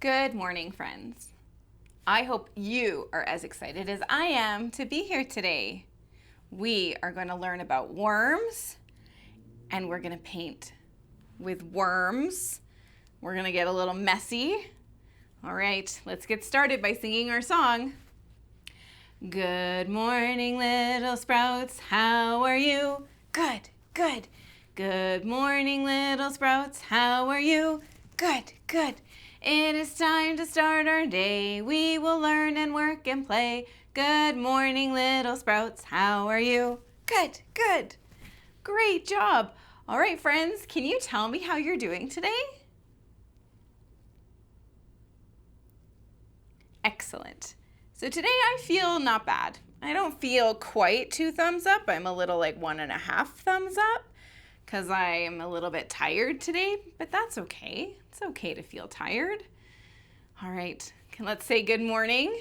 Good morning, friends. I hope you are as excited as I am to be here today. We are going to learn about worms and we're going to paint with worms. We're going to get a little messy. All right, let's get started by singing our song. Good morning, little sprouts. How are you? Good, good. Good morning, little sprouts. How are you? Good, good. It is time to start our day. We will learn and work and play. Good morning, little sprouts. How are you? Good, good. Great job. All right, friends, can you tell me how you're doing today? Excellent. So today I feel not bad. I don't feel quite 2 thumbs up. I'm a little like 1.5 thumbs up because I am a little bit tired today, but that's okay. It's okay to feel tired. All right, let's say good morning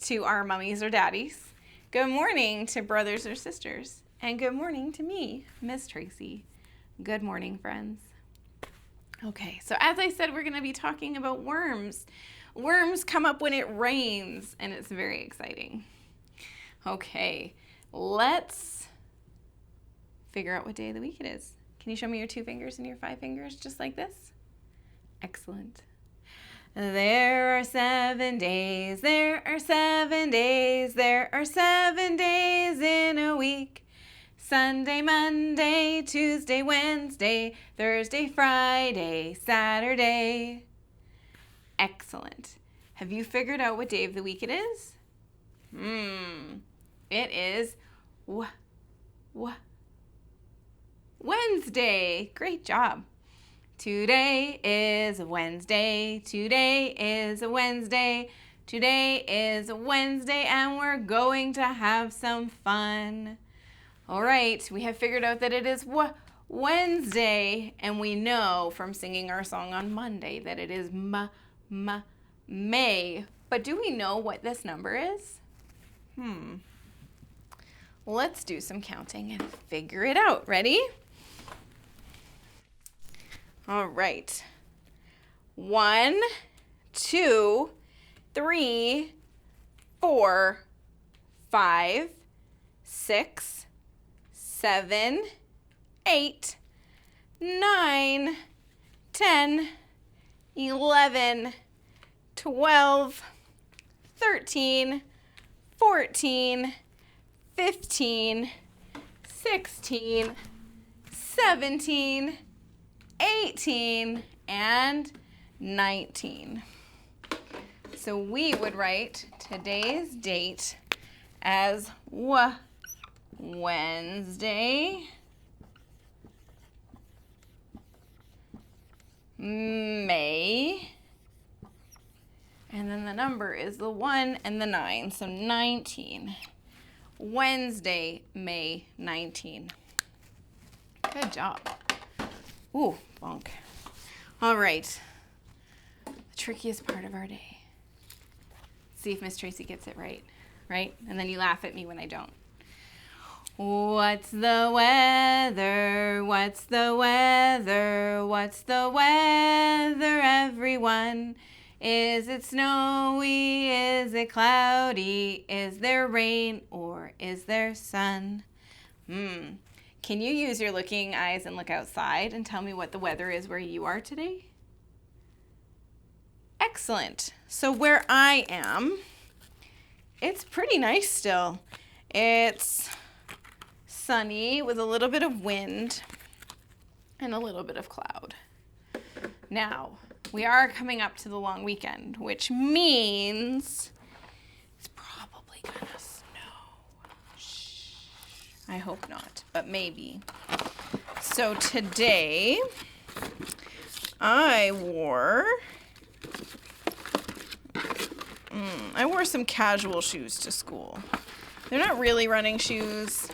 to our mummies or daddies. Good morning to brothers or sisters. And good morning to me, Miss Tracy. Good morning, friends. Okay, so as I said, we're going to be talking about worms. Worms come up when it rains, and it's very exciting. Okay, let's figure out what day of the week it is. Can you show me your 2 fingers and your 5 fingers just like this? Excellent. There are 7 days, there are 7 days, there are 7 days in a week. Sunday, Monday, Tuesday, Wednesday, Thursday, Friday, Saturday. Excellent. Have you figured out what day of the week it is? It is Wednesday. Great job. Today is a Wednesday. Today is a Wednesday. Today is a Wednesday, and we're going to have some fun. All right, we have figured out that it is Wednesday, and we know from singing our song on Monday that it is May. But do we know what this number is? Let's do some counting and figure it out. Ready? All right. 1, 2, 3, 4, 5, 6, 7, 8, 9, 10, 11, 12, 13, 14, 15, 16, 17, 18, and 19. So we would write today's date as Wednesday, May, and then the number is the 1 and the 9, so 19. Wednesday, May 19. Good job. Ooh, bonk. All right. The trickiest part of our day. See if Miss Tracy gets it right? And then you laugh at me when I don't. What's the weather? What's the weather? What's the weather, everyone? Is it snowy? Is it cloudy? Is there rain or is there sun? Can you use your looking eyes and look outside and tell me what the weather is where you are today? Excellent. So where I am, it's pretty nice still. It's sunny with a little bit of wind and a little bit of cloud. Now, we are coming up to the long weekend, which means it's probably gonna snow. Shh. I hope not, but maybe. So today, I wore some casual shoes to school. They're not really running shoes,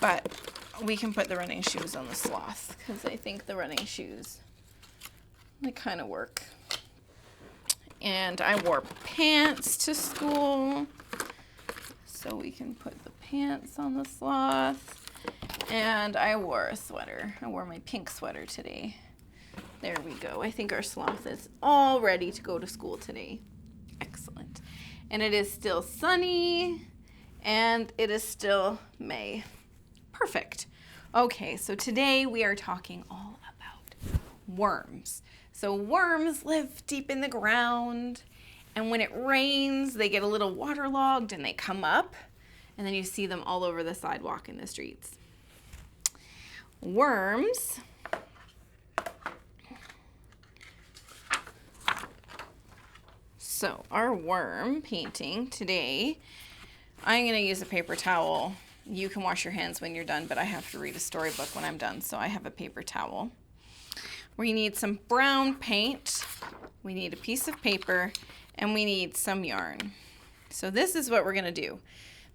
but we can put the running shoes on the sloth because I think the running shoes, they kind of work. And I wore pants to school, so we can put the pants on the sloth. And I wore a sweater. I wore my pink sweater today. There we go. I think our sloth is all ready to go to school today. Excellent. And it is still sunny, and it is still May. Perfect. Okay, so today we are talking all about worms. So worms live deep in the ground, and when it rains, they get a little waterlogged and they come up, and then you see them all over the sidewalk in the streets. Worms So our worm painting today, I'm going to use a paper towel. You can wash your hands when you're done, but I have to read a storybook when I'm done, so I have a paper towel. We need some brown paint, we need a piece of paper, and we need some yarn. So this is what we're going to do,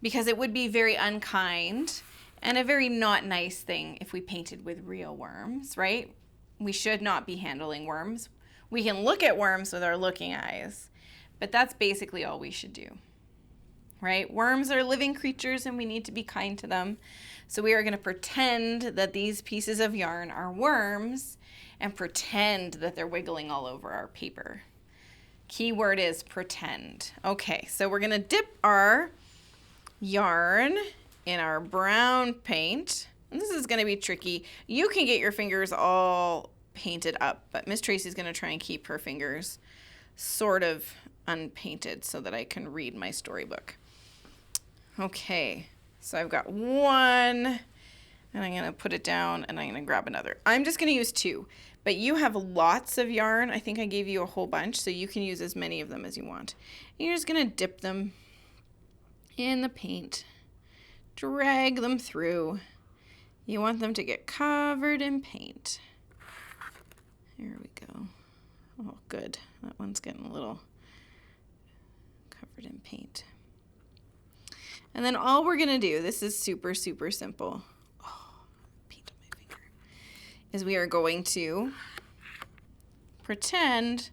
because it would be very unkind and a very not nice thing if we painted with real worms, right? We should not be handling worms. We can look at worms with our looking eyes, but that's basically all we should do, right? Worms are living creatures and we need to be kind to them. So we are going to pretend that these pieces of yarn are worms and pretend that they're wiggling all over our paper. Key word is pretend. Okay, so we're going to dip our yarn in our brown paint. And this is going to be tricky. You can get your fingers all painted up, but Miss Tracy's going to try and keep her fingers sort of unpainted so that I can read my storybook. Okay, so I've got one, and I'm going to put it down, and I'm going to grab another. I'm just going to use two, but you have lots of yarn. I think I gave you a whole bunch, so you can use as many of them as you want. And you're just going to dip them in the paint, drag them through. You want them to get covered in paint. Here we go. Oh, good. That one's getting a little covered in paint. And then all we're going to do, this is super, super simple. Oh, paint on my finger. Is we are going to pretend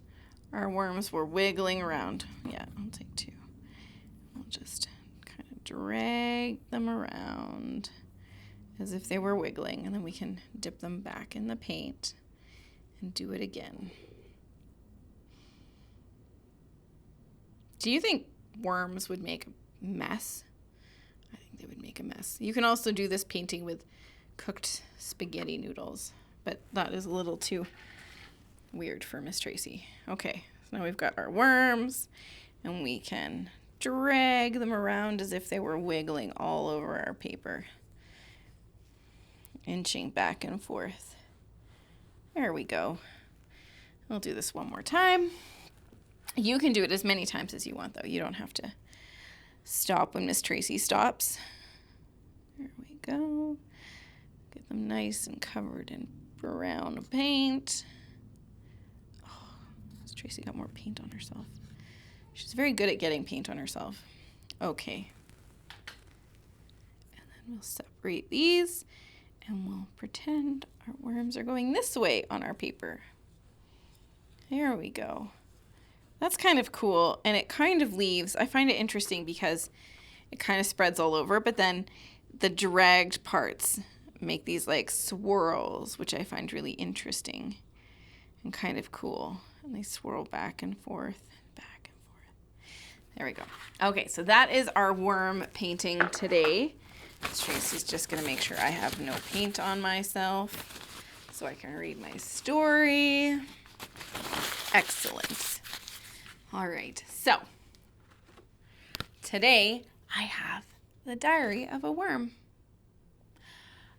our worms were wiggling around. Yeah, I'll take two. We'll just kind of drag them around as if they were wiggling, and then we can dip them back in the paint and do it again. Do you think worms would make a mess? I think they would make a mess. You can also do this painting with cooked spaghetti noodles, but that is a little too weird for Miss Tracy. Okay, so now we've got our worms, and we can drag them around as if they were wiggling all over our paper, inching back and forth. There we go. I'll do this one more time. You can do it as many times as you want, though. You don't have to stop when Miss Tracy stops. There we go. Get them nice and covered in brown paint. Oh, Miss Tracy got more paint on herself. She's very good at getting paint on herself. Okay. And then we'll separate these, and we'll pretend our worms are going this way on our paper. There we go. That's kind of cool, and it kind of leaves, I find it interesting because it kind of spreads all over, but then the dragged parts make these like swirls, which I find really interesting and kind of cool. And they swirl back and forth, back and forth. There we go. Okay, so that is our worm painting today. Tracy's just gonna make sure I have no paint on myself so I can read my story. Excellent. All right, so today I have the diary of a worm.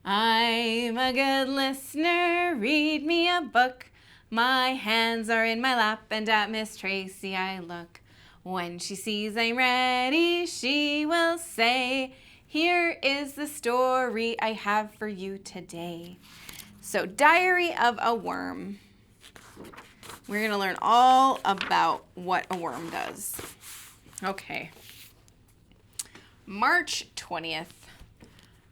I'm a good listener, read me a book. My hands are in my lap and at Miss Tracy I look. When she sees I'm ready, she will say, here is the story I have for you today. So, Diary of a Worm. We're going to learn all about what a worm does. Okay. March 20th.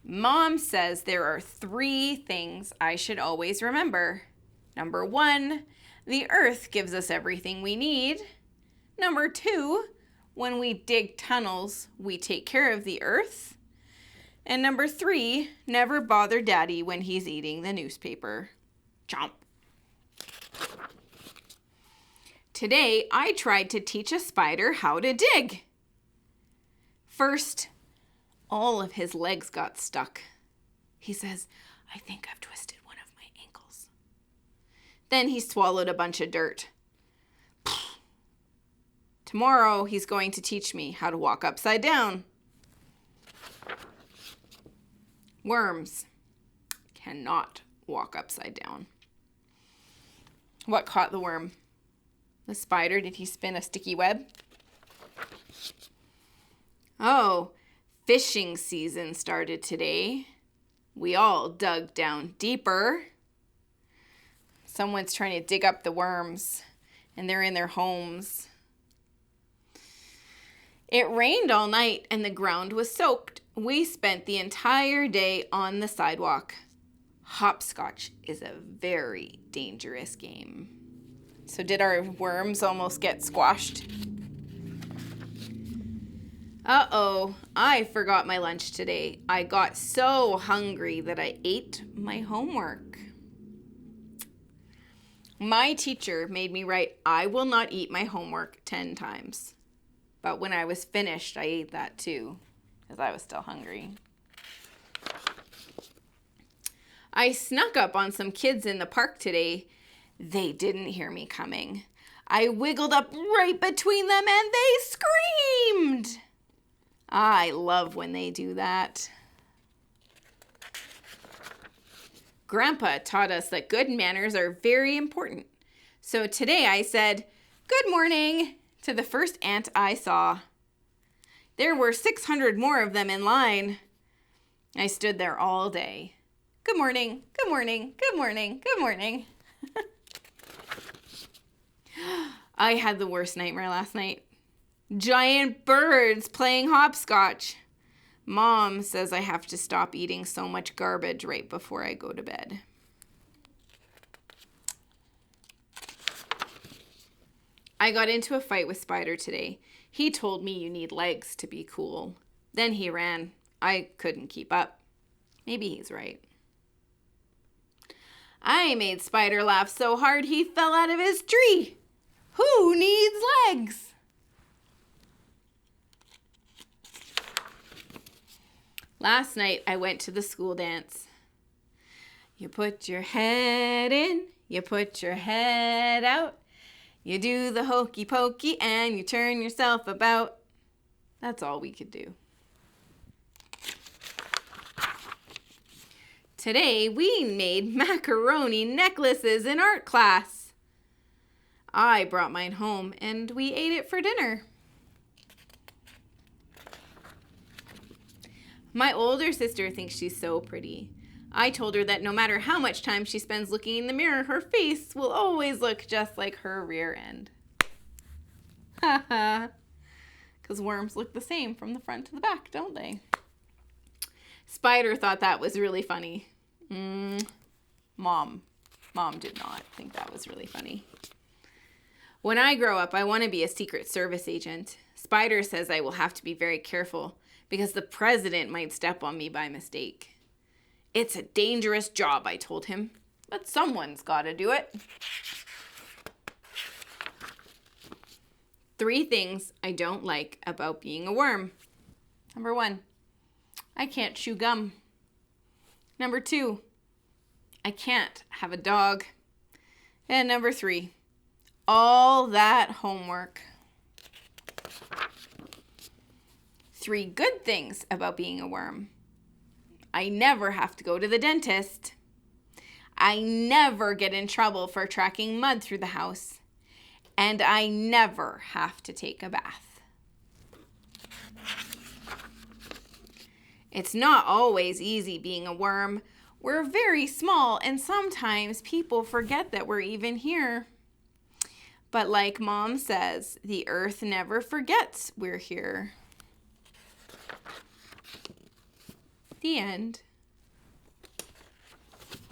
Mom says there are 3 things I should always remember. Number 1, the earth gives us everything we need. Number 2, when we dig tunnels, we take care of the earth. And number 3, never bother Daddy when he's eating the newspaper. Chomp. Today, I tried to teach a spider how to dig. First, all of his legs got stuck. He says, "I think I've twisted one of my ankles." Then he swallowed a bunch of dirt. Tomorrow, he's going to teach me how to walk upside down. Worms cannot walk upside down. What caught the worm? The spider? Did he spin a sticky web? Oh, fishing season started today. We all dug down deeper. Someone's trying to dig up the worms, and they're in their homes. It rained all night, and the ground was soaked. We spent the entire day on the sidewalk. Hopscotch is a very dangerous game. So did our worms almost get squashed? Uh-oh, I forgot my lunch today. I got so hungry that I ate my homework. My teacher made me write, "I will not eat my homework" 10 times. But when I was finished, I ate that too, because I was still hungry. I snuck up on some kids in the park today. They didn't hear me coming. I wiggled up right between them and they screamed. I love when they do that. Grandpa taught us that good manners are very important. So today I said, "Good morning," to the first ant I saw. There were 600 more of them in line. I stood there all day. Good morning, good morning, good morning, good morning. I had the worst nightmare last night. Giant birds playing hopscotch. Mom says I have to stop eating so much garbage right before I go to bed. I got into a fight with Spider today. He told me you need legs to be cool. Then he ran. I couldn't keep up. Maybe he's right. I made Spider laugh so hard he fell out of his tree. Who needs legs? Last night I went to the school dance. You put your head in, you put your head out. You do the hokey pokey and you turn yourself about. That's all we could do. Today we made macaroni necklaces in art class. I brought mine home and we ate it for dinner. My older sister thinks she's so pretty. I told her that no matter how much time she spends looking in the mirror, her face will always look just like her rear end. Haha. Because worms look the same from the front to the back, don't they? Spider thought that was really funny. Mom did not think that was really funny. When I grow up, I want to be a Secret Service agent. Spider says I will have to be very careful because the president might step on me by mistake. It's a dangerous job, I told him, but someone's got to do it. 3 things I don't like about being a worm. Number 1, I can't chew gum. Number 2, I can't have a dog. And number 3, all that homework. 3 good things about being a worm. I never have to go to the dentist. I never get in trouble for tracking mud through the house. And I never have to take a bath. It's not always easy being a worm. We're very small and sometimes people forget that we're even here. But like Mom says, the earth never forgets we're here. The end.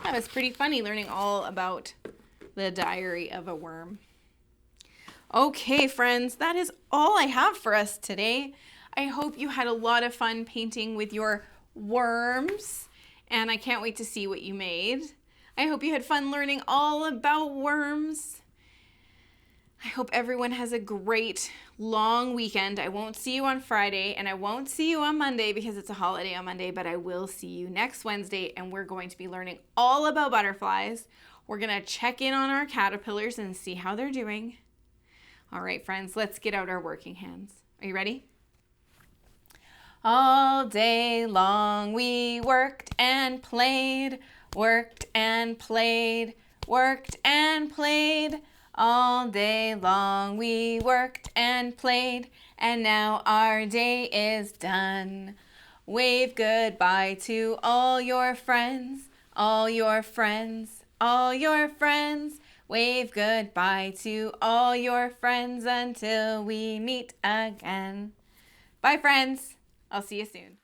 That was pretty funny learning all about the diary of a worm. Okay, friends, that is all I have for us today. I hope you had a lot of fun painting with your worms, and I can't wait to see what you made. I hope you had fun learning all about worms. I hope everyone has a great long weekend. I won't see you on Friday and I won't see you on Monday because it's a holiday on Monday, but I will see you next Wednesday and we're going to be learning all about butterflies. We're going to check in on our caterpillars and see how they're doing. All right, friends, let's get out our working hands. Are you ready? All day long we worked and played, worked and played, worked and played. All day long we worked and played, and now our day is done. Wave goodbye to all your friends, all your friends, all your friends. Wave goodbye to all your friends until we meet again. Bye, friends. I'll see you soon.